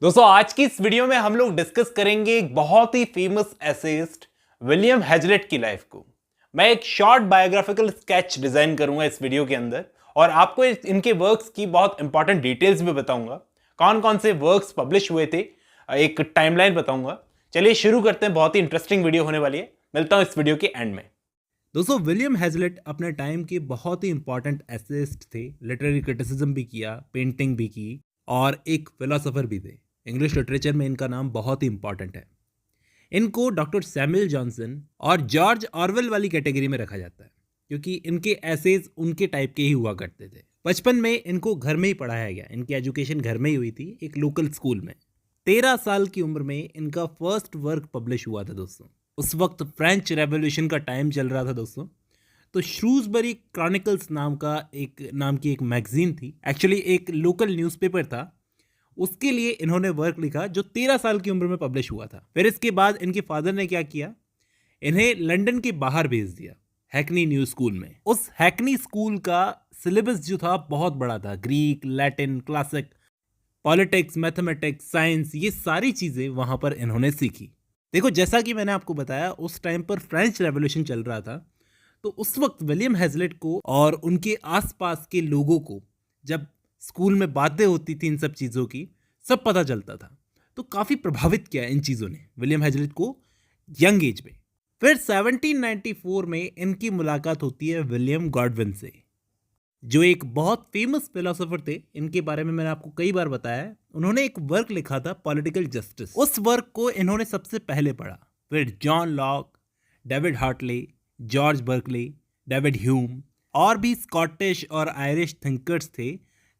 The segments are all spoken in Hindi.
दोस्तों आज की इस वीडियो में हम लोग डिस्कस करेंगे एक बहुत ही फेमस एसेइस्ट विलियम हेजलेट की लाइफ को। मैं एक शॉर्ट बायोग्राफिकल स्केच डिजाइन करूंगा इस वीडियो के अंदर और आपको इनके वर्क्स की बहुत इंपॉर्टेंट डिटेल्स भी बताऊंगा, कौन कौन से वर्क्स पब्लिश हुए थे, एक टाइमलाइन बताऊंगा। चलिए शुरू करते हैं, बहुत ही इंटरेस्टिंग वीडियो होने वाली है। मिलता हूं इस वीडियो के एंड में। दोस्तों विलियम हेजलेट अपने टाइम के बहुत ही इंपॉर्टेंट एसेइस्ट थे। लिटरेरी क्रिटिसिज्म भी किया, पेंटिंग भी की और एक फिलोसोफर भी थे। इंग्लिश लिटरेचर में इनका नाम बहुत ही इंपॉर्टेंट है। इनको डॉक्टर सैमुअल जॉनसन और जॉर्ज ऑरवेल वाली कैटेगरी में रखा जाता है क्योंकि इनके एसेज उनके टाइप के ही हुआ करते थे। बचपन में इनको घर में ही पढ़ाया गया। इनकी एजुकेशन घर में ही हुई थी, एक लोकल स्कूल में। 13 साल की उम्र में इनका फर्स्ट वर्क पब्लिश हुआ था दोस्तों। उस वक्त फ्रेंच रेवोल्यूशन का टाइम चल रहा था दोस्तों। तो श्रूसबरी क्रॉनिकल्स नाम की एक मैगजीन थी, एक्चुअली एक लोकल न्यूज़पेपर था। उसके लिए इन्होंने वर्क लिखा जो 13 साल की उम्र में पब्लिश हुआ था। फिर इसके बाद इनके फादर ने क्या किया, इन्हें लंदन के बाहर भेज दिया, हैकनी न्यू स्कूल में। उस हैकनी स्कूल का सिलेबस जो था बहुत बड़ा था। Greek, Latin, classic, politics, mathematics, science, ये सारी चीज़ें वहाँ पर इन्होंने सीखी। देखो, जैसा कि मैंने आपको बताया, उस टाइम पर फ्रेंच रेवोल्यूशन चल रहा था। तो उस वक्त विलियम हेजलेट को और उनके आसपास के लोगों को जब स्कूल में बातें होती थी इन सब चीज़ों की, सब पता चलता था। तो काफ़ी प्रभावित किया इन चीज़ों ने विलियम हेजलेट को यंग एज में। फिर 1794 में इनकी मुलाकात होती है विलियम गॉडविन से, जो एक बहुत फेमस फिलोसोफर थे। इनके बारे में मैंने आपको कई बार बताया है। उन्होंने एक वर्क लिखा था, पॉलिटिकल जस्टिस। उस वर्क को इन्होंने सबसे पहले पढ़ा। फिर John Locke, David Hartley, George Berkeley, David Hume और भी स्कॉटिश और आयरिश थिंकर्स थे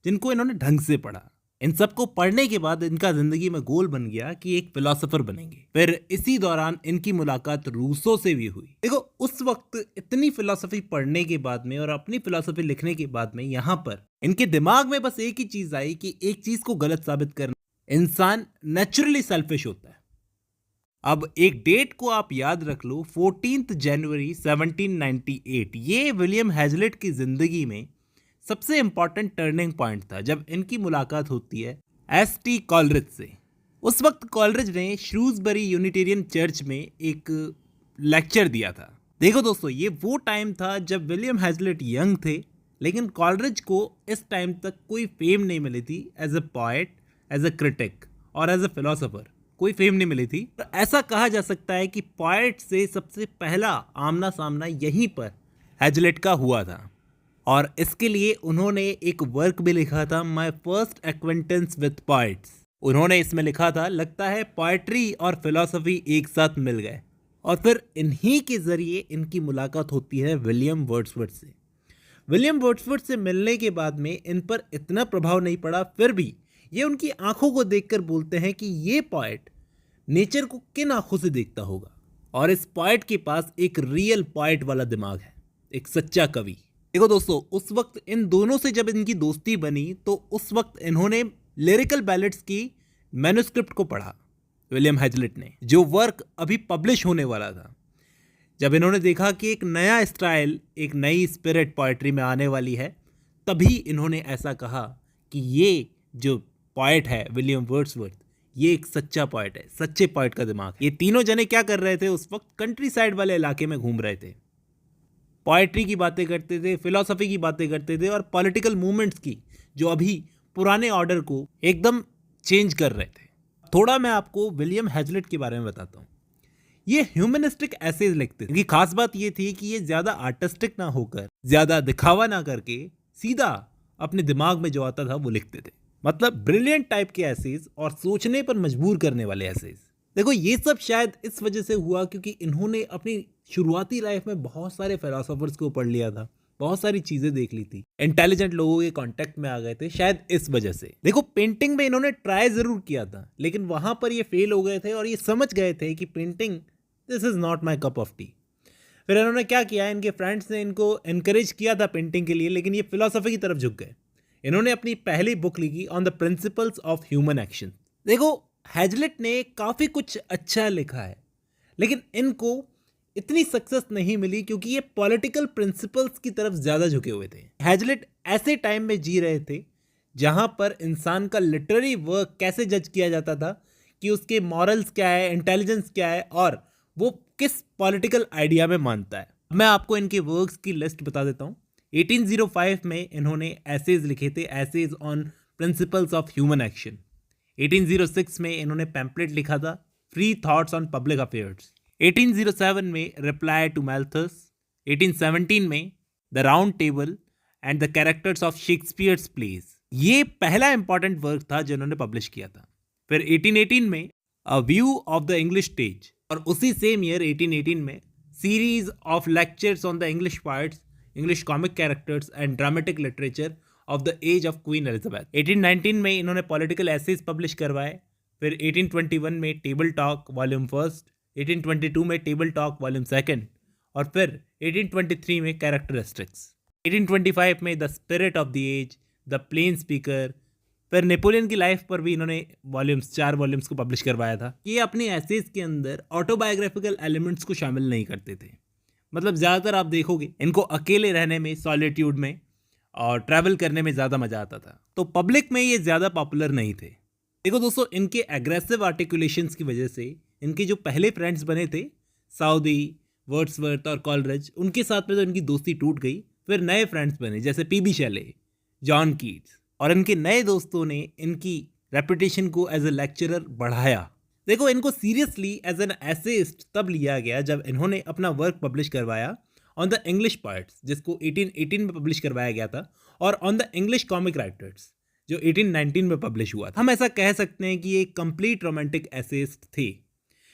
जिनको इन्होंने ढंग से पढ़ा। इन सबको पढ़ने के बाद इनका जिंदगी में गोल बन गया कि एक फिलोसोफर बनेंगे। फिर इसी दौरान इनकी मुलाकात रूसो से भी हुई। देखो, उस वक्त इतनी फिलोसफी पढ़ने के बाद में और अपनी फिलोसफी लिखने के बाद में यहाँ पर इनके दिमाग में बस एक ही चीज आई कि एक चीज को गलत साबित करना। इंसान नेचुरली सेल्फिश होता है। अब एक डेट को आप याद रख लो, 14 जनवरी 1798। ये विलियम हेजलेट की जिंदगी में सबसे इंपॉर्टेंट टर्निंग पॉइंट था जब इनकी मुलाकात होती है एस.टी. कॉलरिज से। उस वक्त कॉलरिज ने श्रूसबरी यूनिटेरियन चर्च में एक लेक्चर दिया था। देखो दोस्तों, ये वो टाइम था जब विलियम हेजलेट यंग थे, लेकिन कॉलरिज को इस टाइम तक कोई फेम नहीं मिली थी as a poet, as a critic और एज अ फिलोसोफर। कोई फेम नहीं मिली थी। तो ऐसा कहा जा सकता है कि पोएट से सबसे पहला आमना सामना यहीं पर हेजलेट का हुआ था। और इसके लिए उन्होंने एक वर्क भी लिखा था, my first acquaintance with poets. उन्होंने इसमें लिखा था, लगता है पोएट्री और फिलॉसफी एक साथ मिल गए। और फिर इन्हीं के जरिए इनकी मुलाकात होती है विलियम वर्ड्सवर्थ से। विलियम वर्ड्सवर्थ से मिलने के बाद में इन पर इतना प्रभाव नहीं पड़ा, फिर भी ये उनकी आंखों को देखकर बोलते हैं कि ये पोएट नेचर को किन आंखों से देखता होगा। और इस पोएट के पास एक रियल पोएट वाला दिमाग है, एक सच्चा कवि। देखो दोस्तों, उस वक्त इन दोनों से जब इनकी दोस्ती बनी तो उस वक्त इन्होंने लिरिकल बैलेट्स की मैन्युस्क्रिप्ट को पढ़ा, विलियम हेजलेट ने, जो वर्क अभी पब्लिश होने वाला था। जब इन्होंने देखा कि एक नया स्टाइल, एक नई स्पिरिट पोएट्री में आने वाली है, तभी इन्होंने ऐसा कहा कि ये जो पोएट है विलियम वर्ड्सवर्थ, ये एक सच्चा पोएट है, सच्चे पोएट का दिमाग। ये तीनों जने क्या कर रहे थे उस वक्त, कंट्री साइड वाले इलाके में घूम रहे थे, पोएट्री की बातें करते थे, फिलॉसफी की बातें करते थे और पॉलिटिकल मूवमेंट्स की, जो अभी पुराने ऑर्डर को एकदम चेंज कर रहे थे। थोड़ा मैं आपको विलियम हेजलेट के बारे में बताता हूँ। ये ह्यूमनिस्टिक एसेज लिखते थे। इनकी खास बात ये थी कि ये ज़्यादा आर्टिस्टिक ना होकर, ज़्यादा दिखावा ना करके, सीधा अपने दिमाग में जो आता था वो लिखते थे। मतलब ब्रिलियंट टाइप के एसेज और सोचने पर मजबूर करने वाले एसेज। देखो, ये सब शायद इस वजह से हुआ क्योंकि इन्होंने अपनी शुरुआती लाइफ में बहुत सारे फिलोसोफर्स को पढ़ लिया था, बहुत सारी चीजें देख ली थी, इंटेलिजेंट लोगों के कांटेक्ट में आ गए थे, शायद इस वजह से। देखो, पेंटिंग में इन्होंने ट्राई जरूर किया था, लेकिन वहां पर ये फेल हो गए थे और ये समझ गए थे कि painting, this is not my cup of T. फिर इन्होंने क्या किया, इनके फ्रेंड्स ने इनको एनकरेज किया था पेंटिंग के लिए, लेकिन ये फिलोसफी की तरफ झुक गए। इन्होंने अपनी पहली बुक लिखी on the principles of human action. देखो, हेजलेट ने काफ़ी कुछ अच्छा लिखा है, लेकिन इनको इतनी सक्सेस नहीं मिली क्योंकि ये पॉलिटिकल प्रिंसिपल्स की तरफ ज़्यादा झुके हुए थे। हेजलेट ऐसे टाइम में जी रहे थे जहां पर इंसान का लिटरेरी वर्क कैसे जज किया जाता था कि उसके मॉरल्स क्या है, इंटेलिजेंस क्या है और वो किस पॉलिटिकल आइडिया में मानता है। मैं आपको इनके वर्क्स की लिस्ट बता देता हूँ। 1805 में इन्होंने एसेज लिखे थे, essays on principles of human action. 1806 में इन्होंने पैम्पलेट लिखा था, free thoughts on public affairs. 1807 में रिप्लाई टू मैल्थस। 1817 में the round table and the characters of Shakespeare's plays. ये पहला इंपॉर्टेंट वर्क था जो इन्होंने पब्लिश किया था। फिर 1818 में a view of the English stage, और उसी सेम ईयर 1818 में series of lectures on the English parts, English comic characters and dramatic literature of the age of Queen Elizabeth. 1819 में इन्होंने पॉलिटिकल एसेज पब्लिश करवाए। फिर 1821 में टेबल टॉक वॉल्यूम फर्स्ट, 1822 में टेबल टॉक वॉल्यूम सेकंड, और फिर 1823 में कैरेक्टरिस्टिक्स। 1825 में the spirit of the age, the plain speaker. फिर नेपोलियन की लाइफ पर भी इन्होंने चार वॉल्यूम्स को पब्लिश करवाया था। ये अपने एसेज के अंदर ऑटोबायोग्राफिकल एलिमेंट्स को शामिल नहीं करते थे। मतलब ज़्यादातर आप देखोगे इनको अकेले रहने में, सॉलिट्यूड में और ट्रैवल करने में ज़्यादा मज़ा आता था, तो पब्लिक में ये ज़्यादा पॉपुलर नहीं थे। देखो दोस्तों, इनके एग्रेसिव आर्टिकुलेशंस की वजह से इनके जो पहले फ्रेंड्स बने थे, साउदी, वर्ड्सवर्थ और कॉलरिज, उनके साथ में तो इनकी दोस्ती टूट गई। फिर नए फ्रेंड्स बने जैसे पीबी शेले, जॉन कीट्स, और इनके नए दोस्तों ने इनकी रेपुटेशन को एज ए लेक्चरर बढ़ाया। देखो, इनको सीरियसली एज एन एसेइस्ट तब लिया गया जब इन्होंने अपना वर्क पब्लिश करवाया ऑन द इंग्लिश पार्ट्स, जिसको 1818 में पब्लिश करवाया गया था, और on the English comic writers, जो 1819 में पब्लिश हुआ था। हम ऐसा कह सकते हैं कि ये कंप्लीट रोमांटिक एसेइस्ट थे,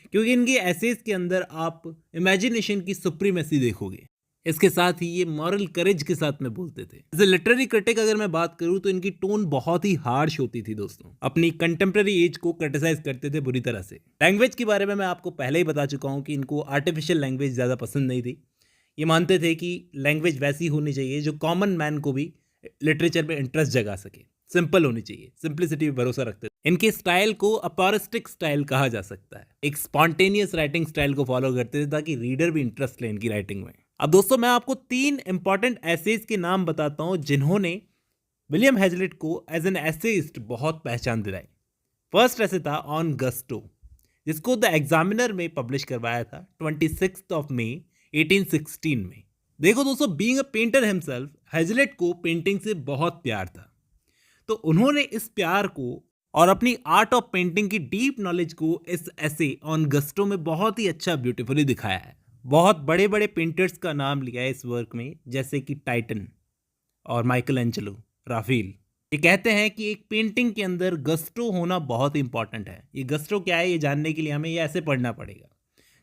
क्योंकि इनके एसेज के अंदर आप इमेजिनेशन की सुप्रीमेसी देखोगे। इसके साथ ही ये मॉरल करेज के साथ में बोलते थे। एज ए लिटरेरी क्रिटिक अगर मैं बात करूं तो इनकी टोन बहुत ही हार्श होती थी दोस्तों। अपनी कंटेम्प्रेरी एज को क्रिटिसाइज करते थे बुरी तरह से। लैंग्वेज के बारे में मैं आपको पहले ही बता चुका हूं कि इनको आर्टिफिशियल लैंग्वेज ज़्यादा पसंद नहीं थी। ये मानते थे कि लैंग्वेज वैसी होनी चाहिए जो कॉमन मैन को भी लिटरेचर में इंटरेस्ट जगा सके, सिंपल होनी चाहिए, सिंप्लिसिटी पे भरोसा रखते थे। इनके स्टाइल को अपोरिस्टिक स्टाइल कहा जा सकता है। एक स्पॉन्टेनियस राइटिंग स्टाइल को फॉलो करते थे ताकि रीडर भी इंटरेस्ट ले इनकी राइटिंग में। अब दोस्तों, मैं आपको 3 इंपॉर्टेंट एसेज के नाम बताता हूं जिन्होंने विलियम हेजलिट को एज एन एसेइस्ट बहुत पहचान दिलाई। फर्स्ट ऐसे था ऑन गस्टो, जिसको द एग्जामिनर में पब्लिश करवाया था 26 मई 1816 में। देखो दोस्तों, बीइंग अ पेंटर हिमसेल्फ, हेजलिट को पेंटिंग से बहुत प्यार था, तो उन्होंने इस प्यार को और अपनी आर्ट ऑफ पेंटिंग की डीप नॉलेज को इस ऐसे ऑन गस्टो में बहुत ही अच्छा ब्यूटीफुली दिखाया है। बहुत बड़े बड़े पेंटर्स का नाम लिया है इस वर्क में, जैसे कि टाइटन और माइकल एंजेलो, राफेल। ये कहते हैं कि एक पेंटिंग के अंदर गस्टो होना बहुत इंपॉर्टेंट है। ये गस्टो क्या है ये जानने के लिए हमें ये ऐसे पढ़ना पड़ेगा।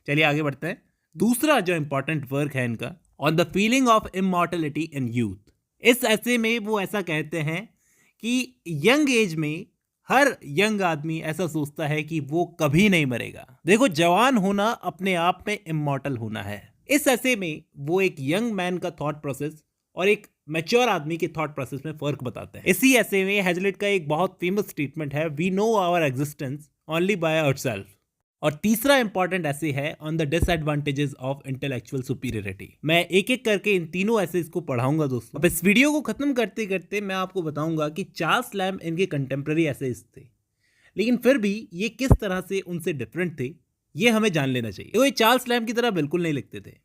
चलिए आगे बढ़ते हैं। दूसरा जो इंपॉर्टेंट वर्क है इनका, on the feeling of immortality in youth. इस ऐसे में वो ऐसा कहते हैं कि यंग एज में हर यंग आदमी ऐसा सोचता है कि वो कभी नहीं मरेगा। देखो, जवान होना अपने आप में इमॉर्टल होना है। इस ऐसे में वो एक यंग मैन का थॉट प्रोसेस और एक मैच्योर आदमी के थॉट प्रोसेस में फर्क बताते हैं। इसी ऐसे में हेजलिट का एक बहुत फेमस स्टेटमेंट है, we know our existence only by ourself. और तीसरा इंपॉर्टेंट ऐसे है on the disadvantages of intellectual superiority. मैं एक एक करके इन तीनों ऐसेज को पढ़ाऊंगा दोस्तों। अब इस वीडियो को खत्म करते करते मैं आपको बताऊंगा कि चार्ल्स लैम्ब इनके कंटेम्प्रेरी ऐसेज थे, लेकिन फिर भी ये किस तरह से उनसे डिफरेंट थे ये हमें जान लेना चाहिए। तो ये चार्ल्स लैम्ब की तरह बिल्कुल नहीं लिखते थे।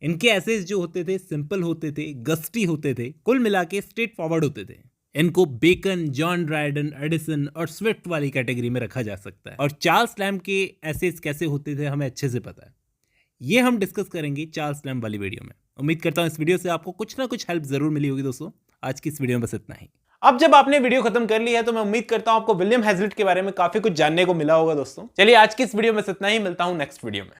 इनके ऐसेज जो होते थे सिंपल होते थे, गस्टी होते थे, कुल मिला के स्ट्रेट फॉरवर्ड होते थे। इनको बेकन, जॉन ड्राइडन, एडिसन और स्विफ्ट वाली कैटेगरी में रखा जा सकता है। और चार्ल्स लैम्ब के एसेज कैसे होते थे हमें अच्छे से पता है। ये हम डिस्कस करेंगे चार्ल्स लैम्ब वाली वीडियो में। उम्मीद करता हूँ इस वीडियो से आपको कुछ ना कुछ हेल्प जरूर मिली होगी दोस्तों। आज की इस वीडियो में बस इतना ही। अब जब आपने वीडियो खत्म कर ली है तो मैं उम्मीद करता हूं आपको विलियम हेजलिट के बारे में काफी कुछ जानने को मिला होगा दोस्तों। चलिए आज की इस वीडियो में इतना ही, मिलता हूं नेक्स्ट वीडियो में।